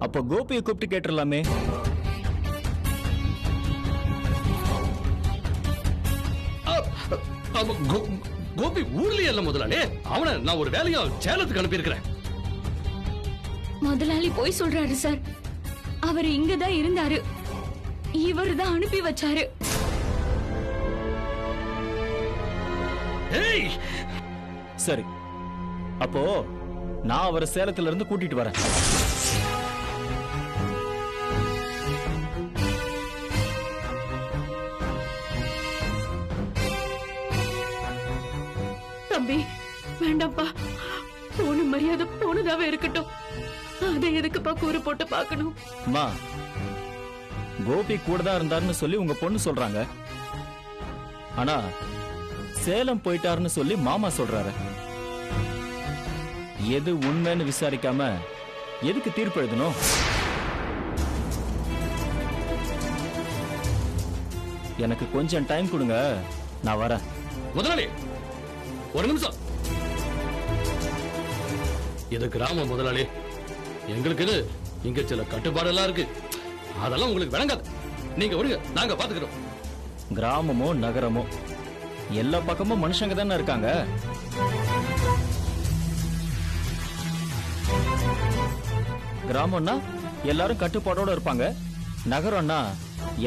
அப்ப கோபியை கூப்பிட்டு கேட்டுடலாமே. கோபி ஊர்லயே இல்ல முதலாளி. அவனை நான் ஒரு வேலையா சேலத்துக்கு அனுப்பி இருக்கிறேன். முதலாளி போய் சொல்றாரு சார். அவர் இங்கதான் இருந்தாரு. இவரு தான் அனுப்பி வச்சாரு. சரி, அப்போ நான் அவரை சேலத்துல இருந்து கூட்டிட்டு வரேன். தம்பி வேண்டாம்ப்பா. போன மரியாதை போனதாவே இருக்கட்டும். அதை எதுக்குப்பா கூறு போட்டு பாக்கணும்? அம்மா, கோபி கூட தான் இருந்தாருன்னு சொல்லி உங்க பொண்ணு சொல்றாங்க. ஆனா சேலம் போயிட்டாருன்னு சொல்லி மாமா சொல்றாரு. எது உண்மைன்னு விசாரிக்காம எதுக்கு தீர்ப்பு எழுதணும்? எனக்கு கொஞ்சம் டைம் கொடுங்க, நான் வரேன். முதலாளி ஒரு நிமிஷம். இது கிராமம் முதலாளி. எங்களுக்கு இது இங்க சில கட்டுப்பாடெல்லாம் இருக்கு. அதெல்லாம் உங்களுக்கு விளங்காது. நீங்க விடுங்க, நாங்க பாத்துக்கிறோம். கிராமமோ நகரமோ எல்லா பக்கமும் மனுஷங்க தானே இருக்காங்க. கிராமம்னா எல்லாரும் கட்டுப்பாடோட இருப்பாங்க. நகரம்னா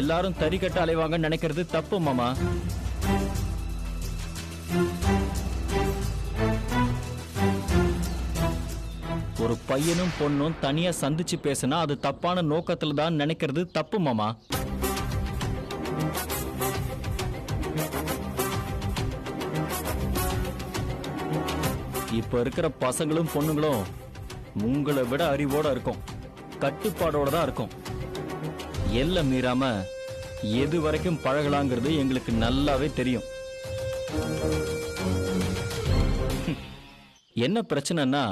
எல்லாரும் தறி கட்ட அலைவாங்கன்னு நினைக்கிறது தப்பு மாமா. ஒரு பையனும் பொண்ணும் தனியா சந்திச்சு பேசினா அது தப்பான நோக்கத்துல தான் நினைக்கிறது தப்பு மாமா. இப்ப இருக்கிற பசங்களும் பொண்ணுங்களும் உங்களை விட அறிவோட இருக்கும், கட்டுப்பாடோட தான் இருக்கும். எல்லை மீறாம எது வரைக்கும் பழகலாங்கிறது எங்களுக்கு நல்லாவே தெரியும். என்ன பிரச்சனைனா,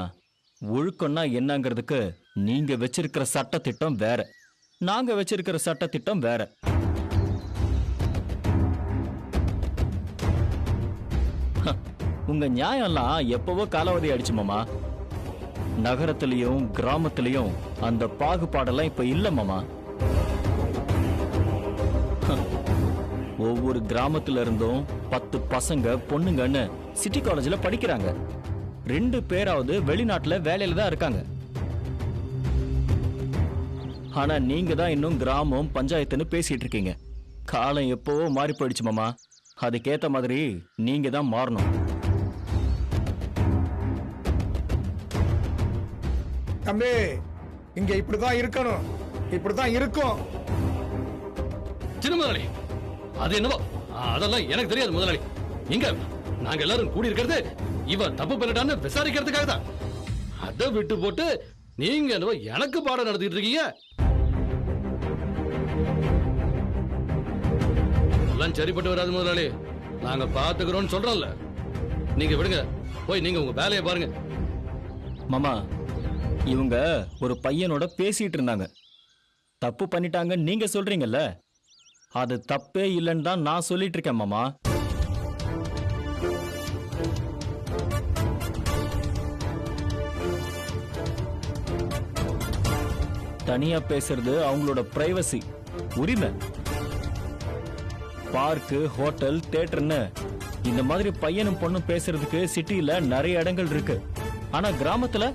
ஒழுக்கம்னா என்னங்கிறதுக்கு நீங்க வச்சிருக்கிற சட்ட திட்டம் வேற, நாங்க வச்சிருக்கிற சட்ட திட்டம் வேற. உங்க நியாயம்லாம் எப்பவோ காலாவதி ஆயிடுச்சு மாமா. நகரத்திலையும் கிராமத்திலையும் அந்த பாகுபாடெல்லாம் இப்ப இல்ல மாமா. ஒவ்வொரு கிராமத்துல இருந்தும் 10 பசங்க பொண்ணுங்கன்னு சிட்டி காலேஜ்ல படிக்கிறாங்க. 2 பேராவது வெளிநாட்டுல வேலையில தான் இருக்காங்க. ஆனா நீங்க தான் இன்னும் கிராமம் பஞ்சாயத்துன்னு பேசிட்டு இருக்கீங்க. காலம் எப்பவோ மாறி போயிடுச்சு மாமா. அதுக்கேத்த மாதிரி நீங்க தான் மாறணும். தம்பி, இங்க இப்படிதான் இருக்கணும், இப்படிதான் இருக்கும். சின்ன முதலாளி, அது என்னவோ அதெல்லாம் எனக்கு தெரியாது முதலாளி. இங்க நாங்க எல்லாரும் கூடி இருக்கிறது இவன் தப்பு பண்ணிட்டான்னு விசாரிக்கிறதுக்காக தான். அதை விட்டு போட்டு நீங்க என்னவோ எனக்கு பாடம் நடத்திட்டு இருக்கீங்க. எல்லாம் சரிப்பட்டு வராது முதலாளி. நாங்க பாத்துக்கிறோம்னு சொல்றோம்ல. நீங்க விடுங்க, போய் நீங்க உங்க வேலையை பாருங்க. மாமா, இவங்க ஒரு பையனோட பேசிட்டு இருந்தாங்க. தப்பு பண்ணிட்டாங்க நீங்க சொல்றீங்கல்ல, அது தப்பே இல்லைன்னு தான் நான் சொல்லிட்டு இருக்கேன் மாமா. தனியா பேசுறது அவங்களோட பிரைவசி, உரிமை. பார்க்கு, ஹோட்டல், தியேட்டர்னு இந்த மாதிரி பையனும் பொண்ணும் பேசுறதுக்கு சிட்டில நிறைய இடங்கள் இருக்கு. ஆனா கிராமத்துல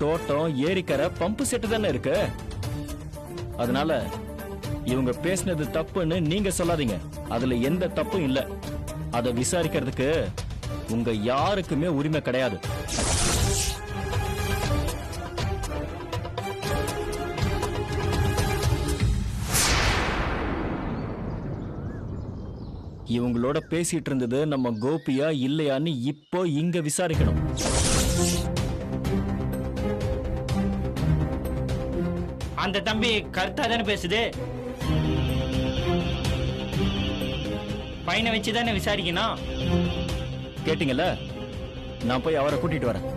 தோட்டம், ஏரிக்கரை, பம்பு செட்டு தானே இருக்கு. அதனால இவங்க பேசினது தப்புன்னு நீங்க சொல்லாதீங்க. அதுல எந்த தப்பும் இல்ல. அதை விசாரிக்கிறதுக்கு உங்க யாருக்குமே உரிமை கிடையாது. இவங்களோட பேசிட்டு இருந்தது நம்ம கோபியா இல்லையான்னு இப்போ இங்க விசாரிக்கணும். அந்த தம்பி கரெக்டா தானே பேசுது. பையனை வச்சு தானே விசாரிக்கணும். கேட்டீங்கல்ல, நான் போய் அவரை கூட்டிட்டு வரேன்.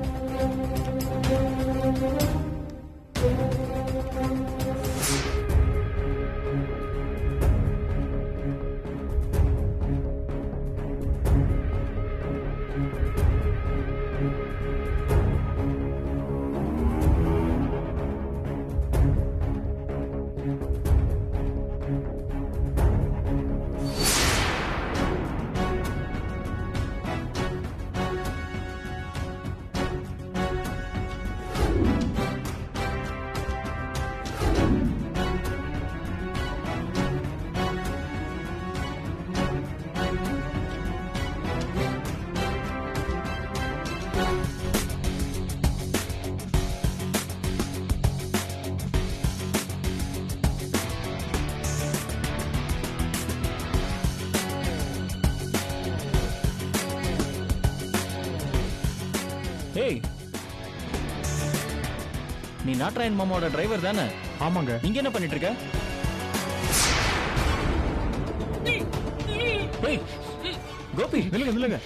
நாட்ராயன் மாமாவோட டிரைவர் தானே? ஆமாங்க. இங்க என்ன பண்ணிட்டு இருக்க? ஏய், கோபி நில்லுங்க.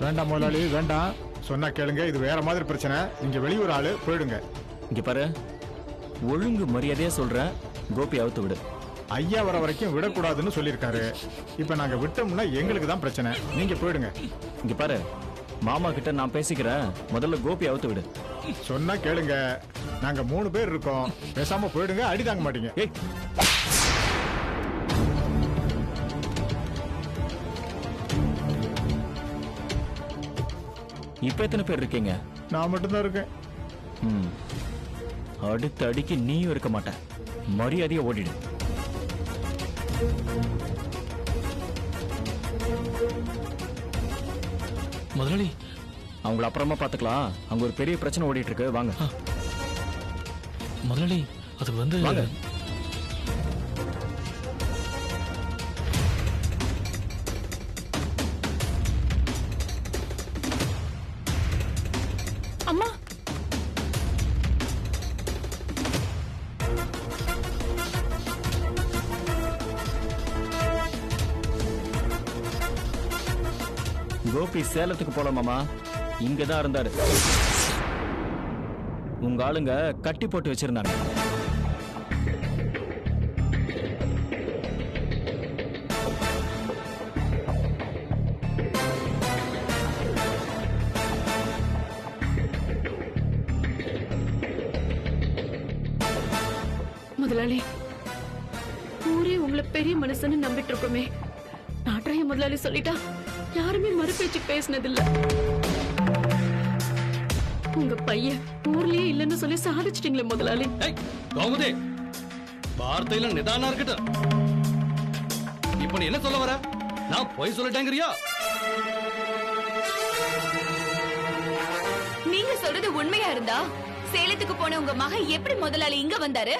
வேண்டாம் முதலாளி, வேண்டாம். சொன்னா கேளுங்க, இது வேற மாதிரி பிரச்சனை. நீங்க வெளியூர் ஆளு, போயிடுங்க. இங்க பாரு, ஒழுங்கு மரியாதையா சொல்றேன், கோபி அவுத்து விடு. ஐயா வர வரைக்கும் விடக்கூடாதுன்னு சொல்லியிருக்காரு. இப்ப நாங்க விட்டோம்னா எங்களுக்கு தான் பிரச்சனை. நீங்க போயிடுங்க. இங்க பாரு, மாமா கிட்ட நான் பேசிக்கிறேன், முதல்ல கோபி அவுத்து விடு. சொன்னா கேளுங்க, நாங்க 3 பேர் இருக்கோம். பேசாம போயிடுங்க, அடி தாங்க மாட்டீங்க. ஏய், இப்ப எத்தனை பேர் இருக்கீங்க? நான் மட்டும்தான் இருக்கேன். ம். அடுத்த அடிக்கு நீயும் இருக்க மாட்ட. மரியாதையா ஓடிடு. முதலாளி, அவங்கள அப்புறமா பாத்துக்கலாம். அங்க ஒரு பெரிய பிரச்சனை ஓடிட்டு இருக்கு, வாங்க. முதலாளி அது வந்து வாங்க. அம்மா, கோபி சேலத்துக்கு போல மாமா, இங்கதான் இருந்தாரு. உங்க ஆளுங்க கட்டி போட்டு வச்சிருந்தாங்க. முதலாளி, ஊரே உங்களை பெரிய மனுஷன்னு நம்பிட்டு இருக்கோமே. நாட்ராய முதலாளி சொல்லிட்டா யாருமே மறுபேச்சு பேசினதில்ல. உங்க பையன் ஊர்லயே இல்லைன்னு சொல்லி சாதிச்சிட்டீங்களே முதலாளி. ஏய், கோமதி, வார்த்தையில நிதானம் இருக்கட்டும். இப்ப நீ என்ன சொல்ல வர? நான் போய் சொல்லிட்டேங்கிறியா? நீங்க சொல்றது உண்மையா இருந்தா சேலத்துக்கு போன உங்க மகன் எப்படி முதலாளி இங்க வந்தாரு?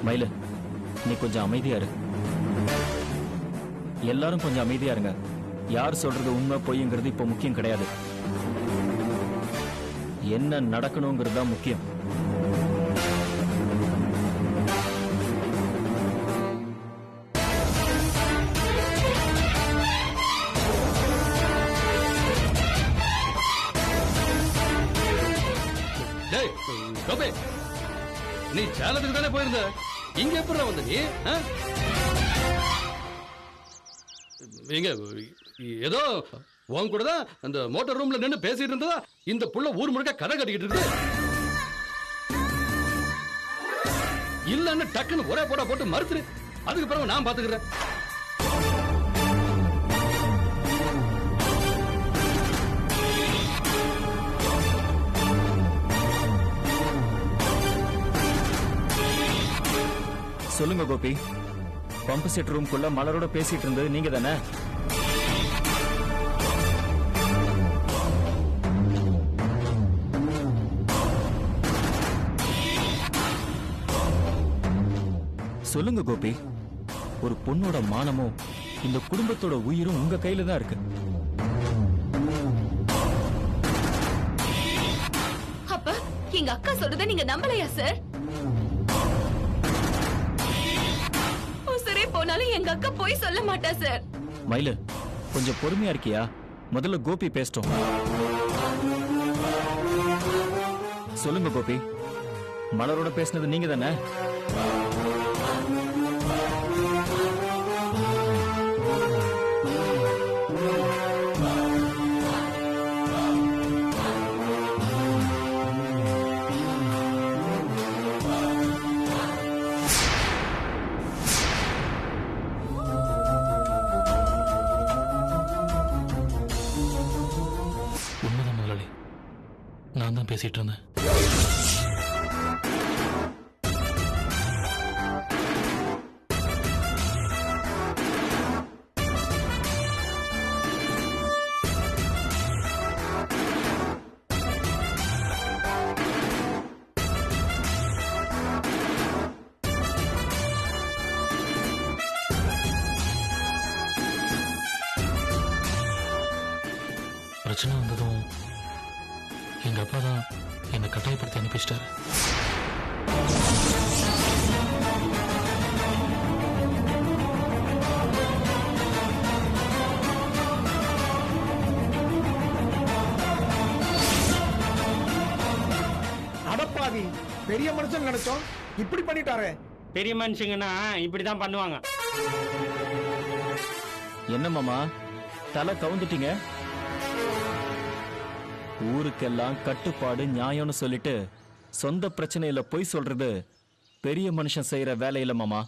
மயிலு, நீ கொஞ்சம் அமைதியா இரு. எல்லாரும் கொஞ்சம் அமைதியா இருங்க. யார் சொல்றது உண்மை பொய்ங்கிறது இப்ப முக்கியம் கிடையாது. என்ன நடக்கணுங்கிறது தான் முக்கியம். டேய் கோபி, நீ சேலத்துக்கு தானே போயிருந்த, இங்க எப்படி வந்த நீ? இங்க ஏதோ உன் கூட தான் அந்த மோட்டார் ரூம்ல நின்னு பேசிட்டு இருந்ததா இந்த புள்ள ஊர் முழுக்க கதை கட்டிக்கிட்டு இருக்கு. இல்லன்னு டக்குன்னு ஒரே போட்டா போட்டு மறுத்துரு. அதுக்கு பிறகு நான் பாத்துக்கிறேன். சொல்லுங்க கோபி, பம்பு செட் ரூம்குள்ள மலரோட பேசிட்டு இருந்தது நீங்க தானே? சொல்லுங்க கோபி, ஒரு பொண்ணோட மானமும் இந்த குடும்பத்தோட உயிரும் உங்க கையில தான் இருக்கு. அப்ப எங்க அக்கா சொல்றத நீங்க நம்பலையா சார்? உசுரே போனாலும் எங்க அக்கா போய் சொல்ல மாட்டா சார். மயிலு, கொஞ்சம் பொறுமையா இருக்கியா? முதல்ல கோபி பேசிட்டோம். சொல்லுங்க கோபி, மலரோட பேசினது நீங்க தானே? உண்மைதான் முதலாளி, நான் தான் பேசிட்டு இருந்தேன். பிரச்சனை வந்ததும் எங்க அப்பா தான் என்ன பயன்படுத்தி அனுப்பிச்சிட்டாரு. அடப்பாவி, பெரிய மனுஷன் நினைச்சோம், இப்படி பண்ணிட்டாரே. பெரிய மனுஷங்கன்னா இப்படிதான் பண்ணுவாங்க. என்ன மாமா தலை கவுந்துட்டீங்க? ஊருக்கெல்லாம் கட்டுப்பாடு நியாயம்னு சொல்லிட்டு சொந்த பிரச்சனையில பொய் சொல்றது பெரிய மனுஷன் செய்யற வேலையில மாமா.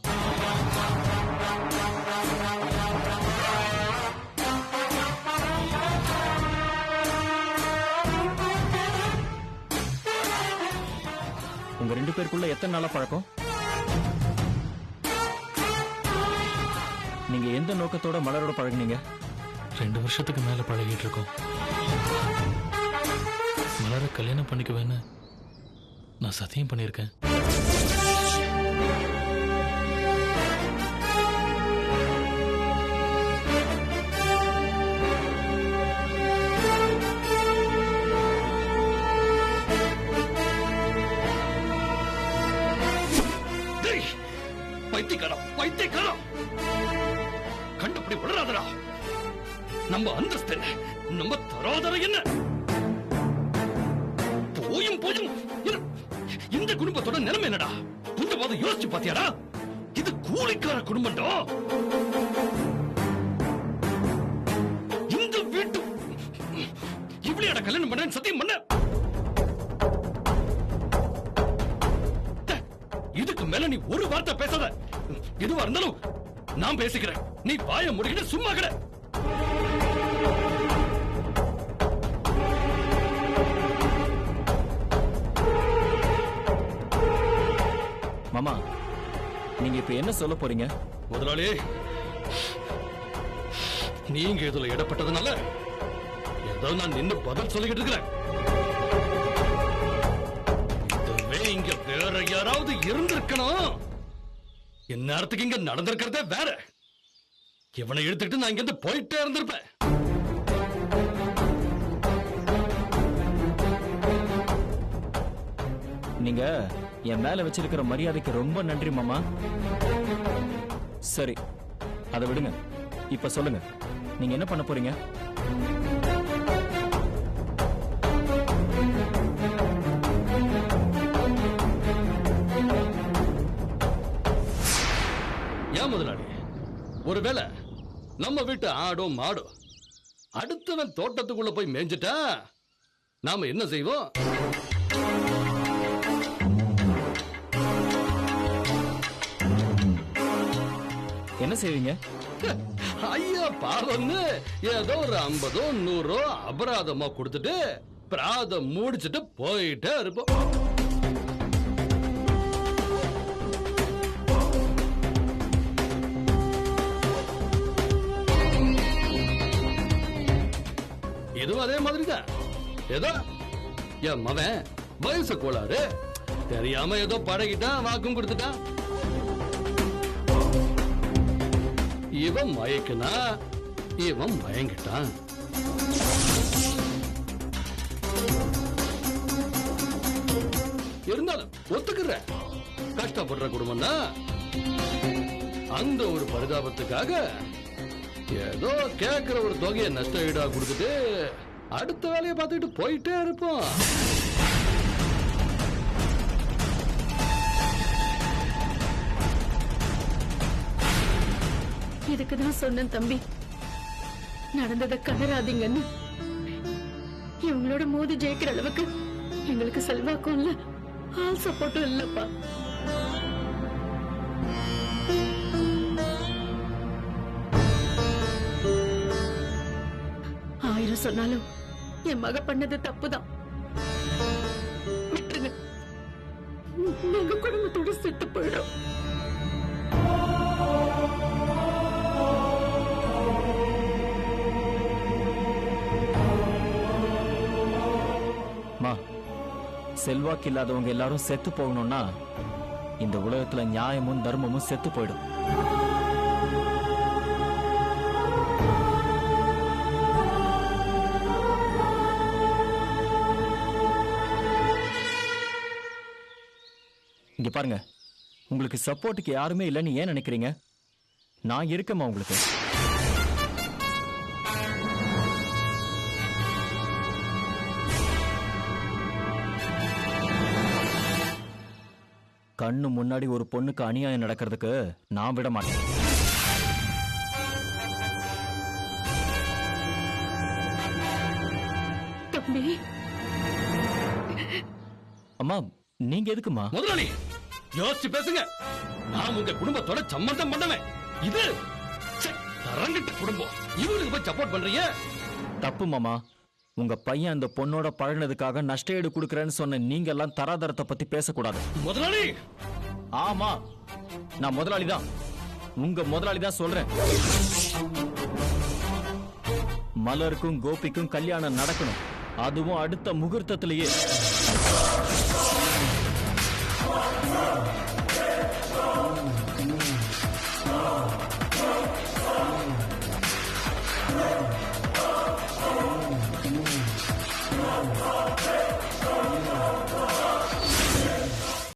உங்க 2 பேருக்குள்ள எத்தனை நாளா பழக்கம்? நீங்க எந்த நோக்கத்தோட மலரோட பழகுனீங்க? 2 வருஷத்துக்கு மேல பழகிட்டு இருக்கோம். மலரை கல்யாணம் பண்ணிக்குவேன்னு நான் சத்தியம் பண்ணியிருக்கேன். பைத்தியக்காரம் கண்டுபிடி விடுறாதடா. நம்ம அந்தஸ்து என்ன, நம்ம தராதரம் என்ன? போயும் போயும் இந்த குடும்பத்தோட நிலைமை என்னடா? கொஞ்சமாவது யோசிச்சு பாத்தியாடா? இது கூலிக்கார குடும்பம்டா. இந்த வீட்டு இவ்வளியாட கல்யாணம் பண்ண சத்தியம் பண்ண. இதுக்கு மேல நீ ஒரு வார்த்தை பேசாத. எதுவா இருந்தாலும் நான் பேசிக்கிறேன். நீ வாய முடிக்கிட்டு சும்மா கிட. மாமா, நீங்க இப்ப என்ன சொல்ல போறீங்க? முதலாளி, நீங்க இதுல இடப்பட்டதுனால ஏதோ நான் நின்னு பதில் சொல்லிக்கிட்டு இருக்கிறேன். இதுவே இங்க வேற யாராவது இருந்திருக்கணும். இந்நேரத்துக்கு இங்க நடந்திருக்கிறதே வேற. இவனை இழுத்துக்கிட்டு நான் இங்க இருந்து போயிட்டே இருந்திருப்பேன். நீங்க என் மேல வச்சிருக்கிற மரியாதைக்கு ரொம்ப நன்றி மாமா. சரி, அதை விடுங்க. இப்ப சொல்லுங்க, நீங்க என்ன பண்ண போறீங்க? ஏன் முதலாளி, ஒருவேளை நம்ம வீட்டு ஆடோ மாடோ அடுத்தவன் தோட்டத்துக்குள்ள போய் மேய்ஞ்சிட்டா நாம என்ன செய்வோம்? என்ன செய்வீங்க? ஐயா பாவம்னு ஏதோ ஒரு 50 100 அபராதமா கொடுத்துட்டு பிராதம் முடிச்சிட்டு போயிட்டே இருப்போம். இதுவும் அதே மாதிரிதான். ஏதோ என் மவன் வயசு கோளாறு தெரியாம ஏதோ பழகிட்டான், வாக்கும் கொடுத்துட்டான். இவன் மயக்குனா இவன் மயங்கிட்டான். இருந்தாலும் ஒத்துக்கிற கஷ்டப்படுற குடும்பம்னா அந்த ஒரு பரிதாபத்துக்காக ஏதோ கேட்கிற ஒரு தொகையை நஷ்ட ஈடா கொடுத்துட்டு அடுத்த வேலையை பார்த்துட்டு போயிட்டே இருப்போம். இதுக்குதான் சொன்னேன் தம்பி, நடந்ததை கதறாதீங்கன்னு. இவங்களோட மோதி ஜெயிக்கிற அளவுக்கு எங்களுக்கு செல்வாக்கும் இல்ல, ஆள் சப்போர்ட்டும் இல்லப்பா. ஆயிரம் சொன்னாலும் என் மக பண்ணது தப்புதான். விட்டுருங்க, நாங்க குடும்பத்தோட செத்து போயிடும். செல்வாக்கு இல்லாதவங்க எல்லாரும் செத்து போகணும்னா இந்த உலகத்துல நியாயமும் தர்மமும் செத்து போயிடும். இங்க பாருங்க, உங்களுக்கு சப்போர்ட்டுக்கு யாருமே இல்லைன்னு ஏன் நினைக்கிறீங்க? நான் இருக்கேம்மா உங்களுக்கு. கண்ணு முன்னாடி ஒரு பொண்ணுக்கு அநியாயம் நடக்கிறதுக்கு நான் விட மாட்டேன். தம்பி, அம்மா நீங்க எதுக்குமா? முதலாளி யோசிச்சு பேசுங்க. நான் உங்க குடும்பத்தோட சம்பந்தம் பண்ணவன். இது ச்சே, தரங்கட்ட குடும்பம். இவங்களுக்கு போய் சப்போர்ட் பண்றீங்க? தப்பு மாமா. உங்க பையன் அந்த பொண்ணோட பழகினதுக்காக நஷ்டஈடு கொடுக்கறேன்னு சொன்ன நீங்க எல்லாம் தராதரத்தை பத்தி பேசக்கூடாது. முதலாளி ஆமா, நான் முதலாளி தான். உங்க முதலாளி தான் சொல்றேன். மலருக்கும் கோபிக்கும் கல்யாணம் நடக்கணும், அதுவும் அடுத்த முகூர்த்தத்திலேயே.